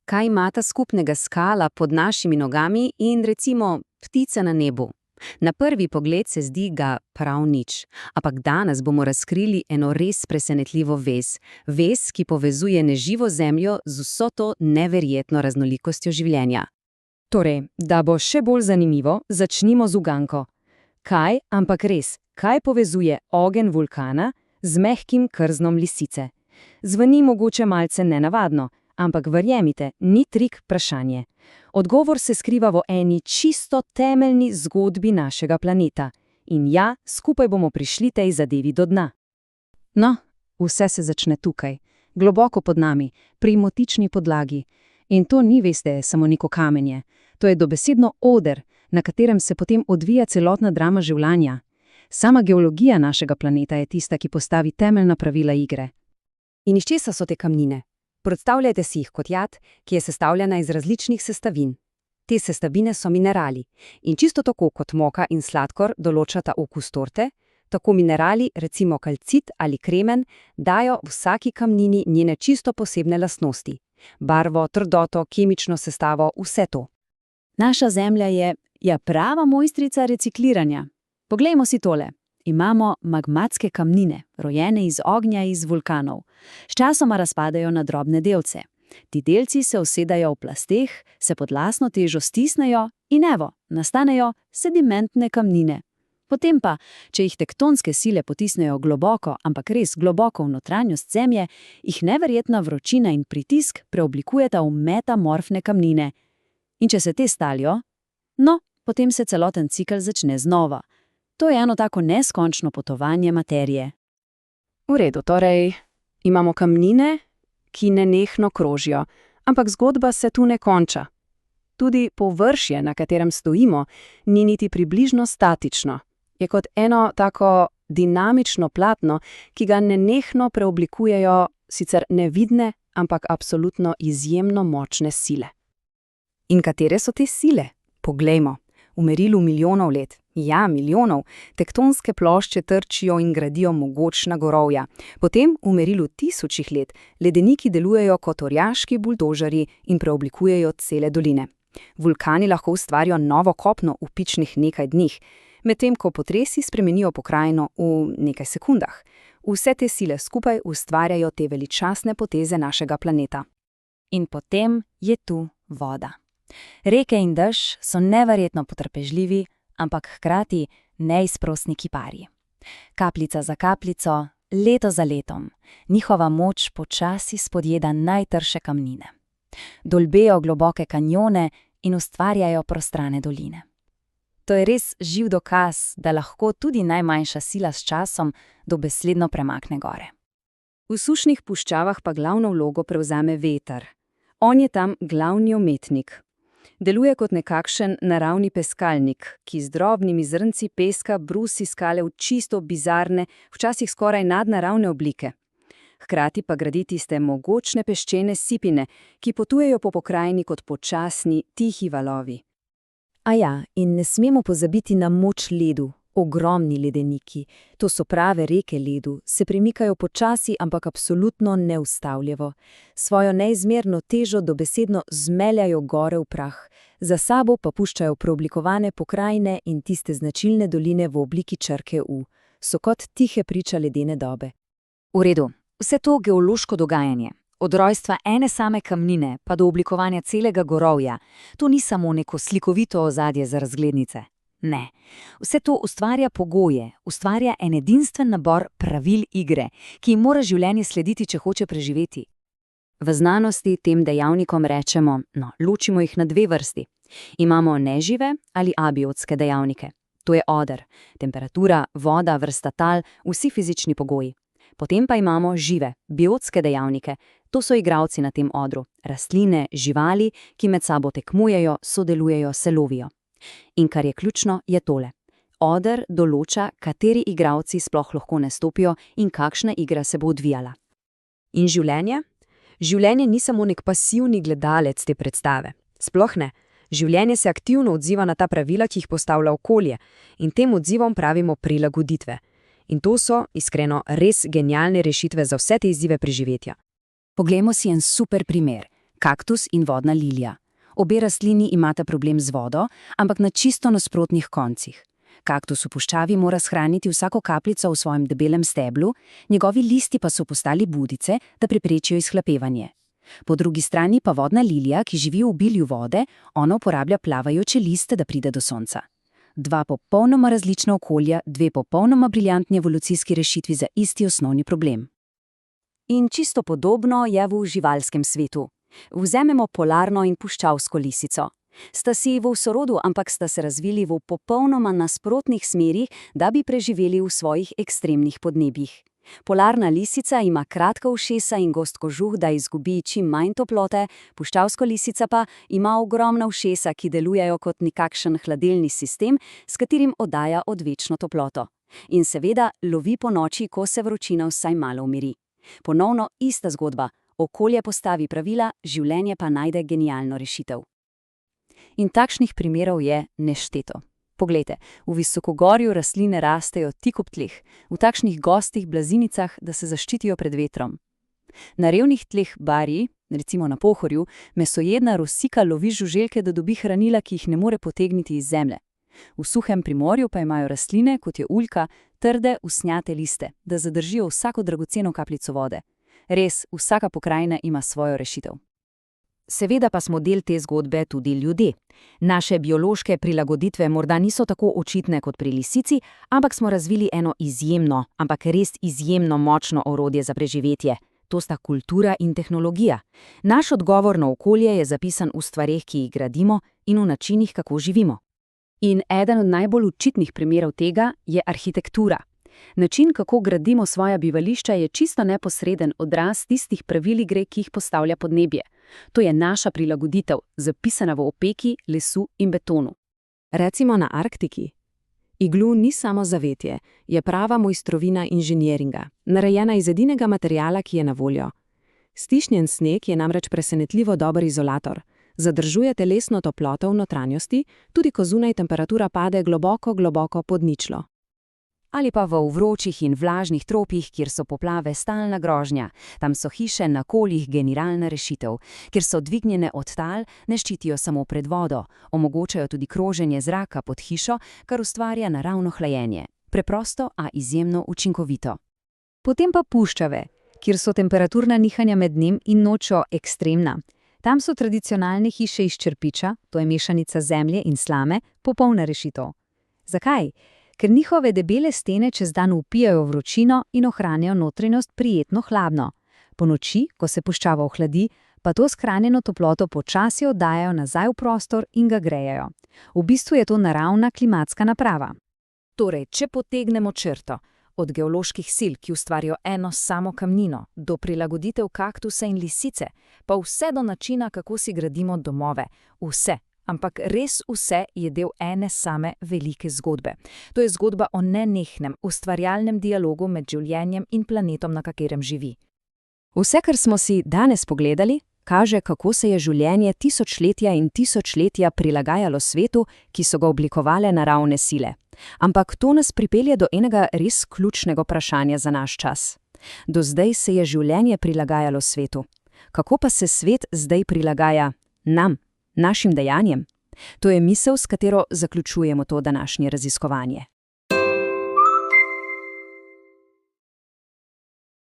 Kaj imata skupnega skala pod našimi nogami in recimo ptica na nebu? Na prvi pogled se zdi ga prav nič, ampak danes bomo razkrili eno res presenetljivo vez. Vez, ki povezuje neživo zemljo z vso to neverjetno raznolikostjo življenja. Torej, da bo še bolj zanimivo, začnimo z uganko. Kaj, ampak res, kaj povezuje ogenj vulkana z mehkim krznom lisice? Zveni mogoče malce nenavadno, ampak verjemite, ni trik vprašanje. Odgovor se skriva v eni čisto temeljni zgodbi našega planeta. In ja, skupaj bomo prišli tej zadevi do dna. No, vse se začne tukaj, globoko pod nami, pri motični podlagi. In to ni, veste, samo neko kamenje. To je dobesedno oder, na katerem se potem odvija celotna drama življenja. Sama geologija našega planeta je tista, ki postavi temeljna pravila igre. In iz česa so te kamnine? Predstavljajte si jih kot jad, ki je sestavljena iz različnih sestavin. Te sestavine so minerali. In čisto tako kot moka in sladkor določata okus torte, tako minerali, recimo kalcit ali kremen, dajo vsaki kamnini njene čisto posebne lastnosti. Barvo, trdoto, kemično sestavo, vse to. Naša Zemlja je prava mojstrica recikliranja. Poglejmo si tole. Imamo magmatske kamnine, rojene iz ognja iz vulkanov. Sčasoma razpadajo na drobne delce. Ti delci se usedajo v plasteh, se pod lastno težo stisnejo in evo, nastanejo sedimentne kamnine. Potem pa, če jih tektonske sile potisnejo globoko, ampak res globoko v notranjost Zemlje, jih neverjetna vročina in pritisk preoblikujeta v metamorfne kamnine. In če se te stalijo, no, potem se celoten cikel začne znova. To je eno tako neskončno potovanje materije. V redu, torej, imamo kamnine, ki nenehno krožijo, ampak zgodba se tu ne konča. Tudi površje, na katerem stojimo, ni niti približno statično. Je kot eno tako dinamično platno, ki ga nenehno preoblikujejo sicer nevidne, ampak absolutno izjemno močne sile. In katere so te sile? Poglejmo. V merilu milijonov let, ja, milijonov, tektonske plošče trčijo in gradijo mogočna gorovja. Potem v merilu tisočih let ledeniki delujejo kot orjaški buldožerji in preoblikujejo cele doline. Vulkani lahko ustvarijo novo kopno v pičnih nekaj dneh, medtem ko potresi spremenijo pokrajino v nekaj sekundah. Vse te sile skupaj ustvarjajo te veličastne poteze našega planeta. In potem je tu voda. Reke in dež so neverjetno potrpežljivi, ampak hkrati neizprosni kiparji. Kapljica za kapljico, leto za letom, njihova moč počasi spodjeda najtrše kamnine. Dolbejo globoke kanjone in ustvarjajo prostrane doline. To je res živ dokaz, da lahko tudi najmanjša sila s časom dobesedno premakne gore. V sušnih puščavah pa glavno vlogo prevzame veter. On je tam glavni umetnik. Deluje kot nekakšen naravni peskalnik, ki z drobnimi zrnci peska brusi skale v čisto bizarne, včasih skoraj nadnaravne oblike. Hkrati pa gradi tiste mogočne peščene sipine, ki potujejo po pokrajini kot počasni, tihi valovi. A ja, in ne smemo pozabiti na moč ledu. Ogromni ledeniki, to so prave reke ledu, se premikajo počasi, ampak absolutno neustavljivo. Svojo neizmerno težo dobesedno zmeljajo gore v prah, za sabo pa puščajo preoblikovane pokrajine in tiste značilne doline v obliki črke U. So kot tihe priče ledene dobe. V redu, vse to geološko dogajanje, od rojstva ene same kamnine pa do oblikovanja celega gorovja, to ni samo neko slikovito ozadje za razglednice. Ne, vse to ustvarja pogoje, ustvarja en edinstven nabor pravil igre, ki jim mora življenje slediti, če hoče preživeti. V znanosti tem dejavnikom rečemo, ločimo jih na dve vrsti. Imamo nežive ali abiotske dejavnike. To je oder, temperatura, voda, vrsta tal, vsi fizični pogoji. Potem pa imamo žive, biotske dejavnike. To so igralci na tem odru, rastline, živali, ki med sabo tekmujejo, sodelujejo, se lovijo. In kar je ključno, je tole. Oder določa, kateri igralci sploh lahko nastopijo in kakšna igra se bo odvijala. In življenje? Življenje ni samo nek pasivni gledalec te predstave. Sploh ne. Življenje se aktivno odziva na ta pravila, ki jih postavlja okolje, in tem odzivom pravimo prilagoditve. In to so, iskreno, res genialne rešitve za vse te izzive preživetja. Poglejmo si en super primer. Kaktus in vodna lilija. Obe rastlini imata problem z vodo, ampak na čisto nasprotnih koncih. Kaktus v puščavi mora shraniti vsako kapljico v svojem debelem steblu, njegovi listi pa so postali budice, da preprečijo izhlapevanje. Po drugi strani pa vodna lilija, ki živi v obilju vode, ona uporablja plavajoče liste, da pride do sonca. Dva popolnoma različna okolja, dve popolnoma briljantni evolucijski rešitvi za isti osnovni problem. In čisto podobno je v živalskem svetu. Vzememo polarno in puščavsko lisico. Sta si v sorodu, ampak sta se razvili v popolnoma nasprotnih smerih, da bi preživeli v svojih ekstremnih podnebjih. Polarna lisica ima kratka ušesa in gost kožuh, da izgubi čim manj toplote, puščavska lisica pa ima ogromna ušesa, ki delujejo kot nekakšen hladilni sistem, s katerim oddaja odvečno toploto. In seveda lovi po noči, ko se vročina vsaj malo umiri. Ponovno ista zgodba. Okolje postavi pravila, življenje pa najde genialno rešitev. In takšnih primerov je nešteto. Poglejte, v visokogorju rastline rastejo tik ob tleh, v takšnih gostih blazinicah, da se zaščitijo pred vetrom. Na revnih tleh barji, recimo na Pohorju, mesojedna rosika lovi žuželke, da dobi hranila, ki jih ne more potegniti iz zemlje. V suhem primorju pa imajo rastline, kot je uljka, trde, usnjate liste, da zadržijo vsako dragoceno kapljico vode. Res, vsaka pokrajina ima svojo rešitev. Seveda pa smo del te zgodbe tudi ljudje. Naše biološke prilagoditve morda niso tako očitne kot pri lisici, ampak smo razvili eno izjemno, ampak res izjemno močno orodje za preživetje. To sta kultura in tehnologija. Naš odgovor na okolje je zapisan v stvareh, ki jih gradimo, in v načinih, kako živimo. In eden od najbolj očitnih primerov tega je arhitektura. Način, kako gradimo svoja bivališča, je čisto neposreden odraz tistih pravil igre, ki jih postavlja podnebje. To je naša prilagoditev, zapisana v opeki, lesu in betonu. Recimo na Arktiki. Iglu ni samo zavetje, je prava mojstrovina inženiringa, narejena iz edinega materiala, ki je na voljo. Stišnjen sneg je namreč presenetljivo dober izolator. Zadržuje telesno toploto v notranjosti, tudi ko zunaj temperatura pade globoko pod ničlo. Ali pa v vročih in vlažnih tropih, kjer so poplave stalna grožnja. Tam so hiše na koljih genialna rešitev, kjer so dvignjene od tal, ne ščitijo samo pred vodo, omogočajo tudi kroženje zraka pod hišo, kar ustvarja naravno hlajenje. Preprosto, a izjemno učinkovito. Potem pa puščave, kjer so temperaturna nihanja med dnem in nočjo ekstremna. Tam so tradicionalne hiše iz črpiča, to je mešanica zemlje in slame, popolna rešitev. Zakaj? Ker njihove debele stene čez dan vpijajo vročino in ohranjajo notranjost prijetno hladno. Po noči, ko se puščava ohladi, pa to shranjeno toploto počasi oddajajo nazaj v prostor in ga grejejo. V bistvu je to naravna klimatska naprava. Torej, če potegnemo črto, od geoloških sil, ki ustvarjajo eno samo kamnino, do prilagoditev kaktusa in lisice, pa vse do načina, kako si gradimo domove, vse. Ampak res vse je del ene same velike zgodbe. To je zgodba o nenehnem, ustvarjalnem dialogu med življenjem in planetom, na katerem živi. Vse, kar smo si danes pogledali, kaže, kako se je življenje tisočletja in tisočletja prilagajalo svetu, ki so ga oblikovale naravne sile. Ampak to nas pripelje do enega res ključnega vprašanja za naš čas. Do zdaj se je življenje prilagajalo svetu. Kako pa se svet zdaj prilagaja nam? Našim dejanjem? To je misel, s katero zaključujemo to današnje raziskovanje.